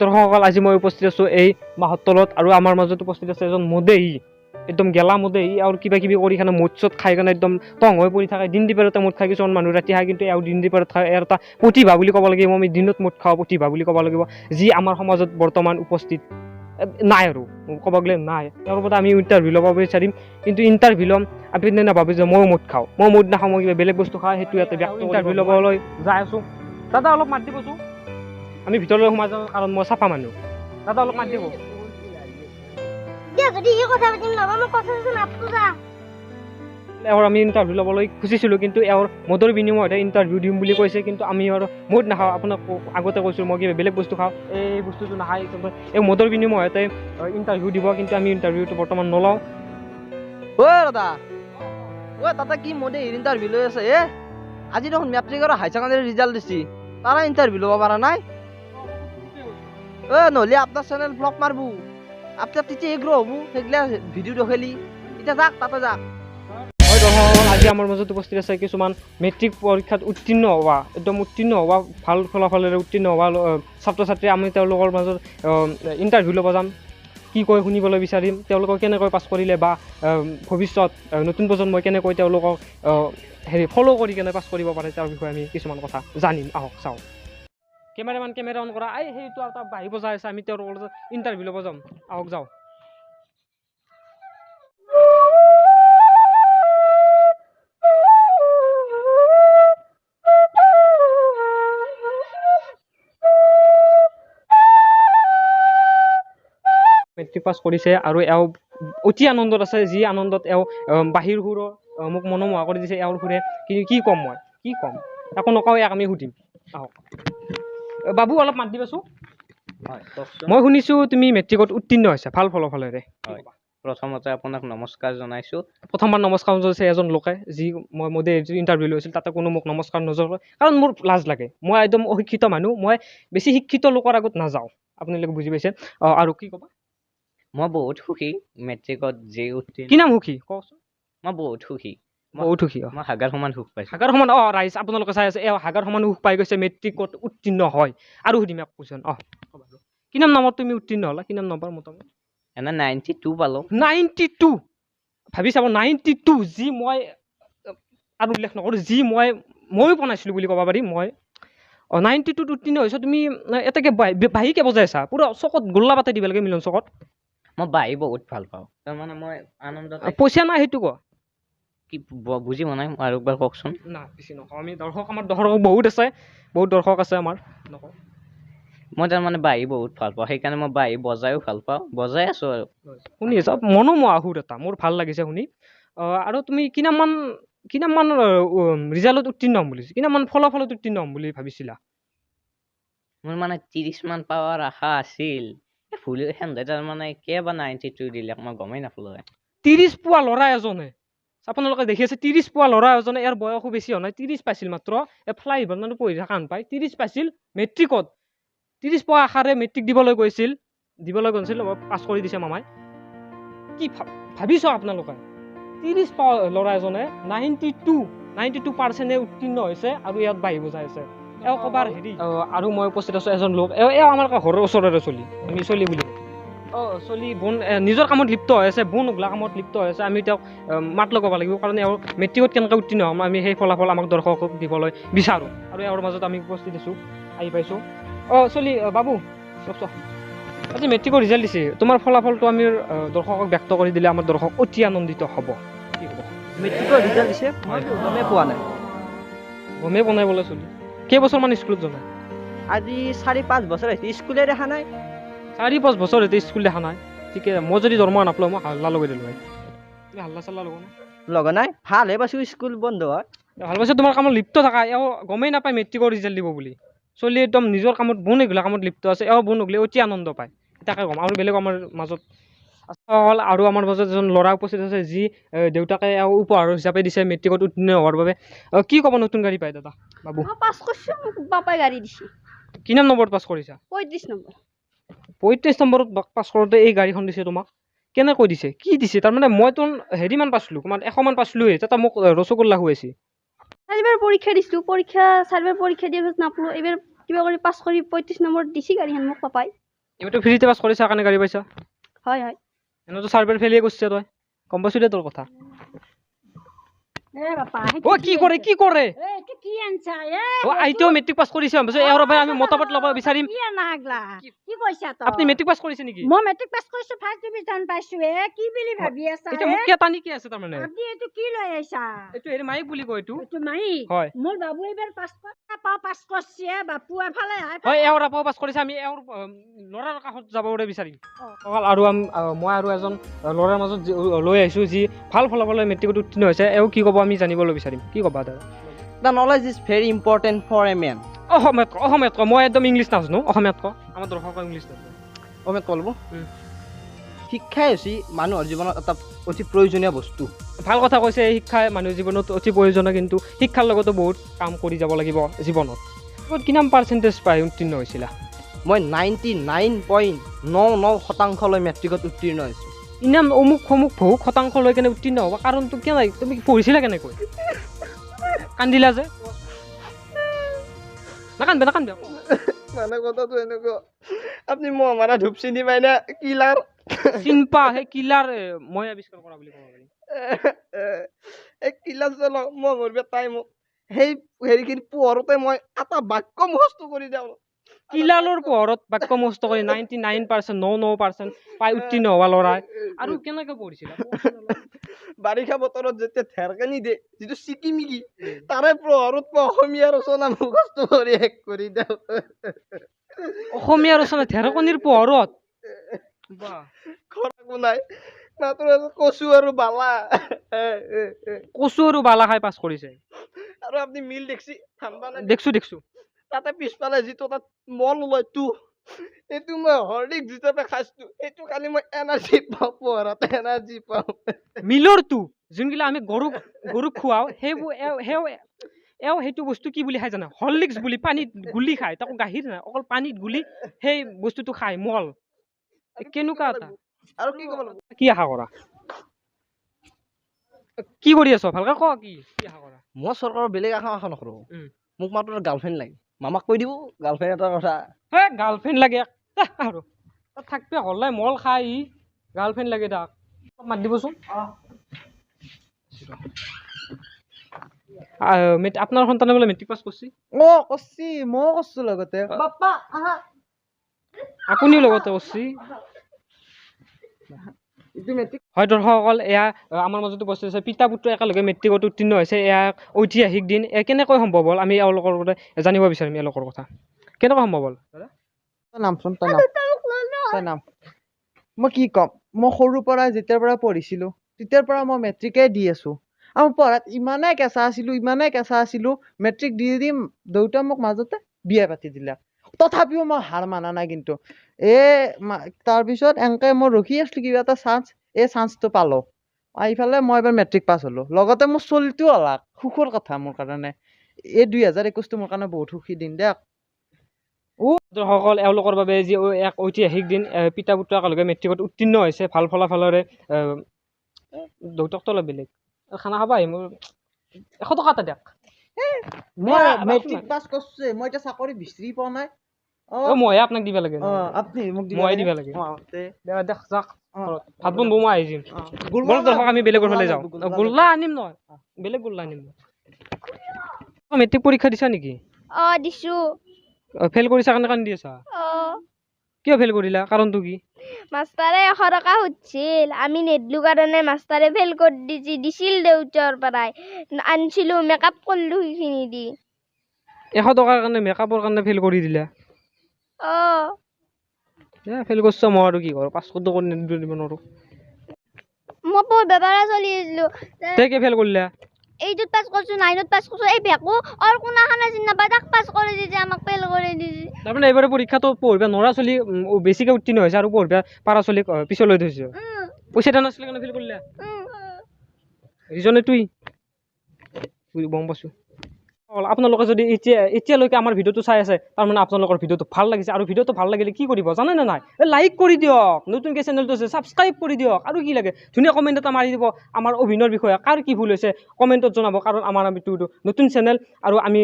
দৰ্শকসকল আজি মই উপস্থিত আছোঁ এই মাহৰ তলত আৰু আমাৰ মাজত উপস্থিত আছে এজন মদেহী একদম গেলা মদেহী আৰু কিবা কিবি কৰি খানে মদ চদ খাই কেনে একদম টং হৈ পৰি থাকে দিন দিপাৰতে মদ খাই কিছুমান মানুহ ৰাতি খাই কিন্তু এওঁ দিন দিপাৰত খাই ইয়াৰ এটা প্ৰতিভা বুলি ক'ব লাগিব আমি দিনত মদ খাওঁ প্ৰতিভা বুলি ক'ব লাগিব যি আমাৰ সমাজত বৰ্তমান উপস্থিত নাই আৰু ক'ব গ'লে নাই তেওঁৰ ওপৰত আমি ইণ্টাৰভিউ ল'ব বিচাৰিম কিন্তু ইণ্টাৰভিউ ল'ম আপুনি নাভাবে যে ময়ো মদ খাওঁ মই মদ নাখাওঁ মই কিবা বেলেগ বস্তু খাওঁ সেইটো ইয়াতে ইণ্টাৰভিউ ল'বলৈ যাই আছোঁ দাদা অলপ মাত দিবচোন আমি ভিতৰলৈ সোমাই যাওঁ কাৰণ মই চাফা মানুহ দাদা অলপ মাত দিব এওঁৰ আমি ইণ্টাৰভিউ ল'বলৈ খুজিছিলোঁ কিন্তু এওঁৰ মদৰ বিনিময়তে ইণ্টাৰভিউ দিম বুলি কৈছে কিন্তু আমি আৰু মদ নাখাওঁ আপোনাক আগতে কৈছোঁ মই কিবা বেলেগ বস্তু খাওঁ এই বস্তুটো নাখায় এই মদৰ বিনিময়তে ইণ্টাৰভিউ দিব কিন্তু আমি ইণ্টাৰভিউটো বৰ্তমান নলওঁ দাদা তাতে কি মদে ইণ্টাৰভিউ লৈ আছে আজি দেখোন মেট্ৰিকৰ হাই ছেকেণ্ডাৰী ৰিজাল্ট দিছি তাৰা ইণ্টাৰভিউ ল'ব পৰা নাই নহ'লে আপোনাৰ চেনেল ব্লক মাৰবো আপোনাৰ তেতিয়া এগ্ৰ হ'ব সেইগিলা ভিডিঅ' দেখেলি এতিয়া যাক তাতে যাক আজি আমাৰ মাজত উপস্থিত আছে কিছুমান মেট্ৰিক পৰীক্ষাত উত্তীৰ্ণ হোৱা একদম উত্তীৰ্ণ হোৱা ভাল ফলাফলেৰে উত্তীৰ্ণ হোৱা ছাত্ৰ ছাত্ৰী আমি তেওঁলোকৰ মাজত ইণ্টাৰভিউ ল'ব যাম কি কয় শুনিবলৈ বিচাৰিম তেওঁলোকক কেনেকৈ পাছ কৰিলে বা ভৱিষ্যত নতুন প্ৰজন্মই কেনেকৈ তেওঁলোকক ফ'ল' কৰি কেনে পাছ কৰিব পাৰে তাৰ বিষয়ে আমি কিছুমান কথা জানিম আহক চাওঁ কেমেৰামেন কেমেৰা অন কৰা এই সেইটো এটা বাঢ়ি বজাই আছে আমি তেওঁলোকৰ লগত ইণ্টাৰভিউ ল'ব যাম আহক যাওঁ মেট্ৰিক পাছ কৰিছে আৰু এওঁ অতি আনন্দত আছে যি আনন্দত এওঁ বাহিৰ সুৰৰ মোক মনোমোহা কৰি দিছে এওঁৰ সুৰে কি ক'ম মই কি ক'ম একো নকওঁ ইয়াক আমি সুধিম আহক বাবু অলপ মাত দিবাচোন মই শুনিছোঁ তুমি মেট্ৰিকত উত্তীৰ্ণ হৈছা ভাল ফলাফলেৰে প্ৰথমতে আপোনাক নমস্কাৰ জনাইছোঁ প্ৰথমবাৰ নমস্কাৰ জনাইছে এজন লোকে যি মই মোদে ইণ্টাৰভিউ লৈছিল তাতে কোনো মোক নমস্কাৰ নজনায় কাৰণ মোৰ লাজ লাগে মই একদম অশিক্ষিত মানুহ মই বেছি শিক্ষিত লোকৰ আগত নাযাওঁ আপোনালোকে বুজি পাইছে আৰু কি ক'বা মই বহুত সুখী মেট্ৰিকত যি উত্তীৰ্ণ কি নাম সুখী কওকচোন মই বহুত সুখী মই হাগাৰ সমান সুখ পাইছোঁ হাগাৰ সমান ৰাইজ আপোনালোকে চাই আছে হাগাৰ সমান সুখ পাই গৈছে মেট্ৰিকত উত্তীৰ্ণ হয় আৰু সুধিম এক কুৱেশ্যন কি নামত তুমি উত্তীৰ্ণ হ'লা কি নম্বৰ মোটামুটি এনে 92 পালোঁ 92 ভাবি চাব 92 যি মই আৰু উল্লেখ নকৰোঁ যি ময়ো বনাইছিলোঁ বুলি ক'ব পাৰি মই 92ত উত্তীৰ্ণ হৈছা তুমি এটাকে বাহিকে বজাইছা পুৰা চকত গোল্লা পাতে দিব লাগে মিলন চকত মই বাঢ়ি বহুত ভাল পাওঁ তাৰমানে মই আনন্দত পইচা নাই সেইটো কোৱা কি বুজি পোৱা নাই আৰু একবাৰ কওকচোন না বেছি নকওঁ আমি আমাৰ দৰ্শক বহুত আছে বহুত দৰ্শক আছে আমাৰ নকওঁ মই তাৰমানে বাঢ়ি বহুত ভাল পাওঁ সেইকাৰণে মই বাঢ়ি বজায়ো ভাল পাওঁ বজাই আছোঁ আৰু শুনি আছা মনোমোহা সুৰ এটা মোৰ ভাল লাগিছে শুনি আৰু তুমি কিনামান ৰিজাল্টত উত্তীৰ্ণ হ'ম বুলি কিনামান ফলাফলত উত্তীৰ্ণ হ'ম বুলি ভাবিছিলা মোৰ মানে 30 মান পাৱাৰ আশা আছিল ভুল সেন্দে তাৰমানে কিবা 92 দিলে মই গমেই নাপালোঁ 30 পোৱা ল'ৰা এজনে আপোনালোকে দেখি আছে 30 পোৱা ল'ৰা এজনে ইয়াৰ বয়সো বেছি হোৱা নাই 30 পাইছিল মাত্ৰ ফ্লাই ইভাৰ মানে পঢ়ি থকা পায় 30 পাইছিল মেট্ৰিকত 30 পোৱা আশাৰে মেট্ৰিক দিবলৈ গৈছিল পাছ কৰি দিছে মামাই কি ভাবিছ আপোনালোকে 30 পোৱা ল'ৰা এজনে 92% উত্তীৰ্ণ হৈছে আৰু ইয়াত বাঢ়ি বজাই আছে এওঁ ক'বাৰ হেৰি আৰু মই উপস্থিত আছোঁ এজন লোক এওঁ আমাৰ ঘৰৰ ওচৰৰে চলি আমি চলি বুলি চলি বোন নিজৰ কামত লিপ্ত হৈ আছে বোন উগলা কামত লিপ্ত হৈ আছে আমি তেওঁক মাত লগাব লাগিব কাৰণ এওঁ মেট্ৰিকত কেনেকৈ উত্তীৰ্ণ হ'ম আমি সেই ফলাফল আমাক দৰ্শকক দিবলৈ বিচাৰোঁ আৰু এওঁৰ মাজত আমি উপস্থিত আছোঁ আহি পাইছোঁ চলি বাবু আজি মেট্ৰিকৰ ৰিজাল্ট দিছে তোমাৰ ফলাফলটো আমি দৰ্শকক ব্যক্ত কৰি দিলে আমাৰ দৰ্শক অতি আনন্দিত হ'ব কি হ'ব মেট্ৰিকৰ ৰিজাল্ট দিছে মই গমেই পোৱা নাই গমেই পোৱা নাই বোলে চলি কেইবছৰমান স্কুলত জনাই আজি 4-5 বছৰ হৈছে স্কুলে দেখা নাই 4-5 বছৰ হৈছে স্কুল দেখা নাই ঠিকে মই যদি দৰমহা নাপালোঁ মই হাল্লা লগাই দিলোঁ তুমি হাল্লা চাল্লা লগা নাই ভালহে পাইছোঁ স্কুল বন্ধ হয় ভাল পাইছোঁ তোমাৰ কামত লিপ্ত থাকা এওঁ গমেই নাপায় মেট্ৰিকৰ ৰিজাল্ট দিব বুলি চলি একদম নিজৰ কামত বোন এগিলা কামত লিপ্ত আছে এওঁ বোন এগিলে অতি আনন্দ পায় তাকে ক'ম আৰু বেলেগ আমাৰ মাজত আৰু আমাৰ মাজত এজন ল'ৰা উপস্থিত আছে যি দেউতাকে এওঁ উপহাৰ হিচাপে দিছে মেট্ৰিকত উত্তীৰ্ণ হোৱাৰ বাবে কি ক'ব নতুন গাড়ী পায় দাদা বাবু পাছ কৰিছোঁ পাপাই গাড়ী দিছে কিমান নম্বৰত পাছ কৰিছা 35 নম্বৰত পাছ কৰোঁতে এই গাড়ীখন দিছে তোমাক কেনেকৈ দিছে কি দিছে তাৰমানে মইতো হেৰিমান পাইছিলোঁ কিমান 100 মান পাইছিলোঁহে তাতে মোক ৰসগোল্লা খুৱাইছে চাৰিবাৰ পৰীক্ষা দিছিলোঁ চাৰিবাৰ পৰীক্ষা দিয়াৰ পিছত নাপালোঁ এইবাৰ কিবা কৰি পাছ কৰি 35 নম্বৰত দিছে গাড়ীখন মোক পাপাই এইবাৰতো ফ্ৰীতে পাছ কৰিছা কাৰণে গাড়ী পাইছা হয় হয় এনেতো চাৰ্ভেৰ ফেলিয়ে কৰিছে তই গম পাইছো দে তোৰ কথা ও কি কৰে কি কৰে ও আইতেও মেট্ৰিক পাছ কৰিছে এওঁৰ ভাই আমি মতামত ল'ব বিচাৰিম আপুনি মেট্ৰিক পাছ কৰিছে নেকি মই মেট্ৰিক পাছ কৰিছো ফাৰ্ষ্ট ডিভিজন পাইছো কি বুলি ভাবি আছা এতিয়া মোক কেটা নি কি আছে তাৰমানে আপুনি এইটো কি লৈ আহিছা এইটো হেৰি মাইক বুলি কয় এইটো এইটো মাইক হয় মোৰ বাবু এইবাৰ পাছ কৰিছে বাপু এফালে হয় এওঁৰ আপাও পাছ কৰিছে আমি এওঁৰ ল'ৰাৰ কাষত যাবলৈ বিচাৰিম আৰু মই আৰু এজন ল'ৰাৰ মাজত লৈ আহিছোঁ যি ভাল ফলাফলেৰে মেট্ৰিকত উত্তীৰ্ণ হৈছে এওঁ কি ক'ব আমি জানিবলৈ বিচাৰিম কি ক'বা দাদা the knowledge is very important for a man অসমীয়াত ক মই একদম ইংলিছ নাজানো অসমীয়াত ক আমাৰ দৰ্শকৰ ইংলিছ নাজানো অসমীয়াত ক'ব শিক্ষাই হৈছে মানুহৰ জীৱনত এটা অতি প্ৰয়োজনীয় বস্তু ভাল কথা কৈছে এই শিক্ষাই মানুহৰ জীৱনত অতি প্ৰয়োজনীয় কিন্তু শিক্ষাৰ লগতো বহুত কাম কৰি যাব লাগিব জীৱনত কিমান পাৰ্চেণ্টেজ পাই উত্তীৰ্ণ হৈছিলা মই 99.99% মেট্ৰিকত উত্তীৰ্ণ হৈছোঁ ইমান অমুক বহু শতাংশ লৈ কেনে উত্তীৰ্ণ হ'ব কাৰণটো কেনে তুমি পঢ়িছিলা কেনেকৈ কান্দিলা যে নাকান্দা মানে কথাটো এনেকুৱা আপুনি মহামাৰা ধূপ চিনি পাই না কিলাৰ চিনপা সেই কিলাৰ মই আৱিষ্কাৰ কৰা বুলি ক'ব পাৰি এই কিলাৰ যে মই ঘৰবে তাই মোক সেই হেৰিখিনি পোহৰতে মই এটা বাক্য মুখস্থ কৰি দিওঁ কিলালৰ পোহৰত বাক্য মুখস্থ কৰি 99% পাই উত্তীৰ্ণ হোৱা ল'ৰাই আৰু কেনেকৈ পঢ়িছিলা বাৰিষা বতৰত যেতিয়া ঢেৰকানি দিয়ে যিটো চিকিমিকি তাৰে পোহৰত মই অসমীয়া ৰচনা মুখস্থ কৰি শেষ কৰি দিওঁ অসমীয়া ৰচনা ঢেৰকনিৰ পোহৰত খৰাকো নাই মাত্ৰ কচু আৰু বালা কচু আৰু বালা খাই পাছ কৰিছে আৰু আপুনি মিল দেখছি ঠাণ্ডা নাই দেখছো তাতে পিছফালে যিটো তাত মল ওলাই এইটো মই হৰ্লিক্স হিচাপে খাইছো এইটো খালি মই এনাৰ্জি পাওঁ পোহৰতে এনাৰ্জি পাওঁ মিলৰটো যোনগিলা আমি গৰুক খুৱাওঁ সেইবোৰ এওঁ সেইটো বস্তু কি বুলি খাই জানা হৰ্লিক্স বুলি পানীত গুলি খায় তাকো গাখীৰ নাই অকল পানীত গুলি সেই বস্তুটো খায় মল কেনেকুৱা এটা আৰু কি ক'ব লাগিব কি আশা কৰা কি কৰি আছ ভালকে ক কি আশা কৰা মই চৰকাৰৰ বেলেগ আশা নকৰোঁ মোক মাত্ৰ গাৰ্লফ্ৰেণ্ড লাগে মামাক কৈ দিব গাৰ্লফ্ৰেণ্ড এটাৰ কথা হে গাৰ্লফ্ৰেণ্ড লাগে আৰু থাকবে হলে মল খাই গাৰ্লফ্ৰেণ্ড লাগে তাক মাত দিবচোন আপোনাৰ সন্তানে বোলে মেট্ৰিক পাছ কৰিছে কৰছি ময়ো কৰছো লগতে পাপা আহা আপুনিও লগতে কৰিছে হয় দৰ্শকসকল এয়া আমাৰ মাজতো উপস্থিত আছে পিতা পুত্ৰ একেলগে মেট্ৰিকত উত্তীৰ্ণ হৈছে এয়া ঐতিহাসিক দিন কেনেকৈ সম্ভৱ হ'ল আমি এওঁলোকৰ কথা জানিব বিচাৰিম এওঁলোকৰ কথা কেনেকৈ সম্ভৱ হ'ল তই নাম মই কি ক'ম মই সৰুৰ পৰা যেতিয়াৰ পৰা পঢ়িছিলো তেতিয়াৰ পৰা মই মেট্ৰিকে দি আছো আৰু পঢ়াত ইমানেই কেঁচা আছিলো মেট্ৰিক দি দিম দেউতাই মোক মাজতে বিয়া পাতি দিলে তথাপিও মই হাৰ মানা নাই কিন্তু তাৰপিছত এনেকে মই ৰখি আছিলো কিবা এটা চান্স এই চান্সটো পালো এইফালে মই এবাৰ মেট্ৰিক পাছ হলো লগতে মোৰ চলিটো হলাক সুখৰ কথা মোৰ কাৰণে এই 2021টো মোৰ কাৰণে বহুত সুখী দিন দেখ দৰ্শকসকল এওঁলোকৰ বাবে যি এক ঐতিহাসিক দিন পিতা পুত্ৰ একেলগে মেট্ৰিকত উত্তীৰ্ণ হৈছে ভাল ফলাফলেৰে দেউতাকতো অলপ বেলেগ খানা খাবা আহি মোৰ 100 টকা এটা দিয়ক মই মেট্ৰিক পাছ কৰিছো মই এতিয়া চাকৰি বিচাৰি পোৱা নাই মইহে আপোনাক দিব লাগে আপুনি মোক মই দিব লাগে দেখ যাক ভাত বনাব মই আহি যাম বলক দৰ্শক আমি বেলেগৰ ফালে যাওঁ গোল্লা আনিম নহয় বেলেগ গোল্লা আনিম মেট্ৰিক পৰীক্ষা দিছা নেকি দিছো ফেল কৰিছা কাৰণে কান্দি আছা কিয় ফেল কৰিলা কাৰণটো কি মাষ্টাৰে 100 টকা সুধিছিল আমি নেদলো কাৰণে মাষ্টাৰে ফেল কৰি দিছিল দেউতাৰ পৰাই আনছিলো মেকআপ কৰিলো সেইখিনি দি 100 টকাৰ কাৰণে মেকআপৰ কাৰণে ফেল কৰি দিলা ফেল কৰিছ মই আৰু কি কৰোঁ 500 টকা দিব নোৱাৰো মই পঢ়িব পৰা চলি আছিলো তে ফেল কৰিলা 8ত পাছ কৰিছো 9ত পাছ কৰিছো এই ভেকো আৰু কোনাখানে চিন নাপায় তাক পাছ কৰি দিছে আমাক ফেল কৰি দিছে তাৰমানে এইবাৰ পৰীক্ষাটো পঢ়িবা নৰা চলি বেছিকে উত্তীৰ্ণ হৈছে আৰু পঢ়িবা পাৰা চলি পিছলৈ থৈছে পইচা এটা নাছিলে কাৰণে ফেল কৰিলা ৰিজনে তুই গম পাইছো আপোনালোকে যদি এতিয়ালৈকে আমাৰ ভিডিঅ'টো চাই আছে তাৰমানে আপোনালোকৰ ভিডিঅ'টো ভাল লাগিছে আৰু ভিডিঅ'টো ভাল লাগিলে কি কৰিব জানে নে নাই লাইক কৰি দিয়ক নতুনকৈ চেনেলটো আছে ছাবস্ক্ৰাইব কৰি দিয়ক আৰু কি লাগে ধুনীয়া কমেণ্ট এটা মাৰি দিব আমাৰ অভিনয়ৰ বিষয়ে কাৰ কি ভুল হৈছে কমেণ্টত জনাব কাৰণ আমাৰ আমিটো নতুন চেনেল আৰু আমি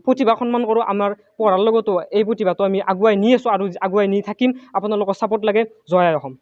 প্ৰতিভা সন্মান কৰোঁ আমাৰ পঢ়াৰ লগতো এই প্ৰতিভাটো আমি আগুৱাই নি আছোঁ আৰু আগুৱাই নি থাকিম আপোনালোকৰ ছাপোৰ্ট লাগে জয় আই অসম